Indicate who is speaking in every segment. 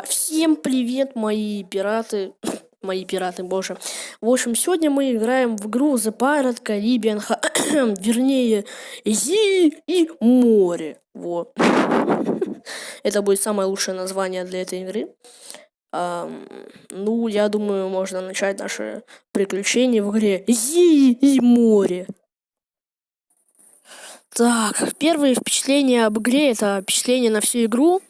Speaker 1: Всем привет, мои пираты. Мои пираты, боже. В общем, сегодня мы играем в игру The Pirate Caribbean, вернее, Зи и море. Вот. Это будет самое лучшее название для этой игры. Ну, я думаю, можно начать наше приключение в игре Зи и море. Так, первые впечатления об игре — это впечатление на всю игру.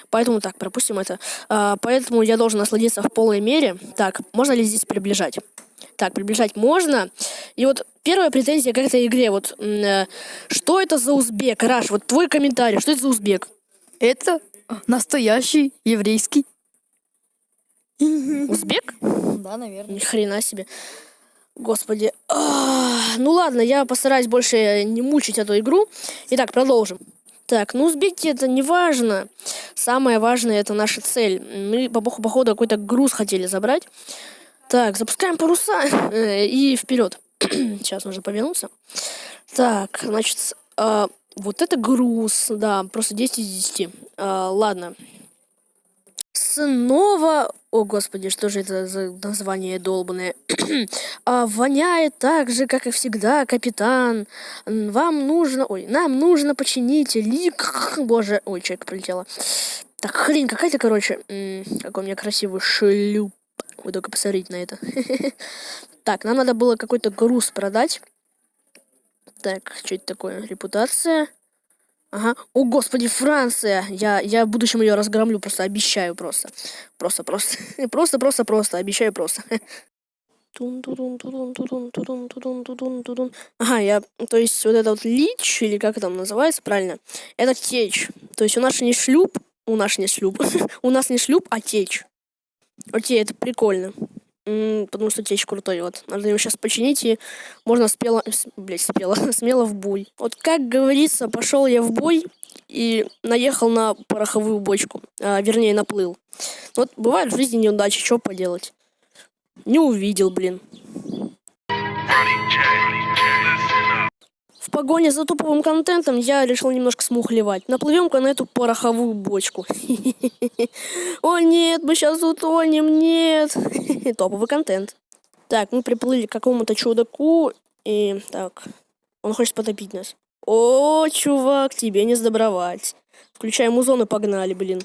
Speaker 1: Поэтому так, пропустим это. Поэтому я должен насладиться в полной мере. Так, можно ли здесь приближать? Так, приближать можно. И вот первая претензия к этой игре. Вот, что это за узбек? Раш, вот твой комментарий. Что это за узбек?
Speaker 2: Это настоящий еврейский.
Speaker 1: Узбек?
Speaker 2: Да, наверное.
Speaker 1: Ни хрена себе. Господи. Ну ладно, я постараюсь больше не мучить эту игру. Итак, продолжим. Так, ну узбеки это не важно. Самое важное это наша цель. Мы походу какой-то груз хотели забрать. Так, запускаем паруса и вперед. Сейчас нужно повернуться. Так, значит, вот это груз. Да, просто 10 из 10. Ладно. Снова... О, господи, что же это за название долбанное? Воняет так же, как и всегда, капитан. Вам нужно... Ой, нам нужно починить лик... Боже, ой, человек прилетела. Так, хрень какая-то, короче. Какой у меня красивый шлюп. Вы только посмотрите на это. Так, нам надо было какой-то груз продать. Так, что это такое? Репутация. Ага. О, господи, Франция! Я в будущем ее разгромлю, просто обещаю просто. Просто. Просто, обещаю просто. Ага, то есть вот это вот лич, или как это там называется правильно, это течь. То есть у нас не шлюп, у нас не шлюп, а течь. Окей, это прикольно. Потому что течь крутой, вот. Надо его сейчас починить, и можно смело в бой. Вот как говорится, пошел я в бой и наехал на пороховую бочку. Вернее, наплыл. Вот бывают в жизни неудачи, что поделать. Не увидел, блин. В погоне за топовым контентом я решил немножко смухлевать. Наплывем-ка на эту пороховую бочку. О нет, мы сейчас утонем, нет. Топовый контент. Так, мы приплыли к какому-то чудаку. И так, он хочет потопить нас. О, чувак, тебе не сдобровать. Включаем музон и погнали, блин.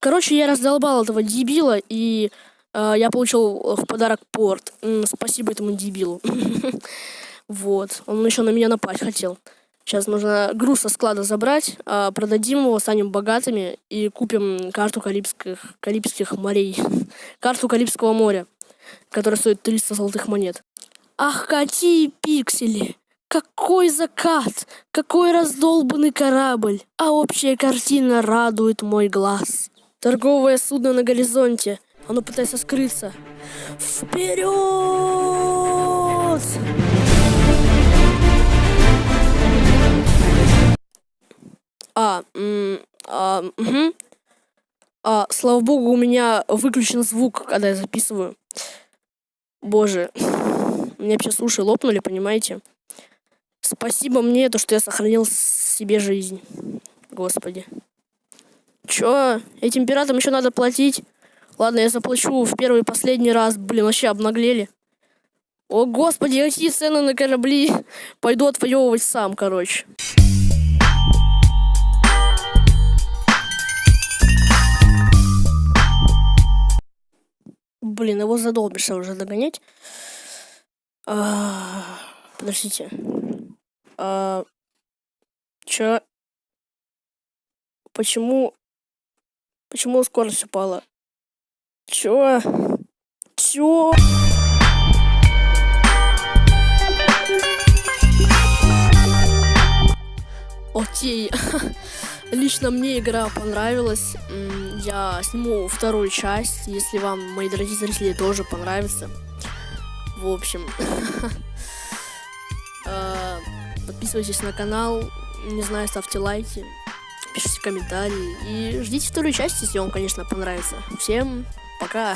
Speaker 1: Короче, я раздолбал этого дебила, и я получил в подарок порт. Спасибо этому дебилу. Вот. Он еще на меня напасть хотел. Сейчас нужно груз со склада забрать, продадим его, станем богатыми и купим карту Карибских морей. Карту Карибского моря, которая стоит 300 золотых монет. Ах, какие пиксели! Какой закат! Какой раздолбанный корабль! А общая картина радует мой глаз. Торговое судно на горизонте. Оно пытается скрыться. Вперед! Слава богу, у меня выключен звук, когда я записываю. Боже. Мне сейчас уши лопнули, понимаете? Спасибо мне, то, что я сохранил себе жизнь. Господи. Чё? Этим пиратам еще надо платить? Ладно, я заплачу в первый и последний раз. Блин, вообще обнаглели. О, господи, какие цены на корабли. Пойду отвоевывать сам, короче. Блин, его задолбишься уже догонять. Подождите. Чё? Почему скорость упала? Чё? Окей. Лично мне игра понравилась. Я сниму вторую часть, если вам, мои дорогие зрители, тоже понравится. В общем, подписывайтесь на канал, не знаю, ставьте лайки, пишите комментарии и ждите вторую часть, если вам, конечно, понравится. Всем пока!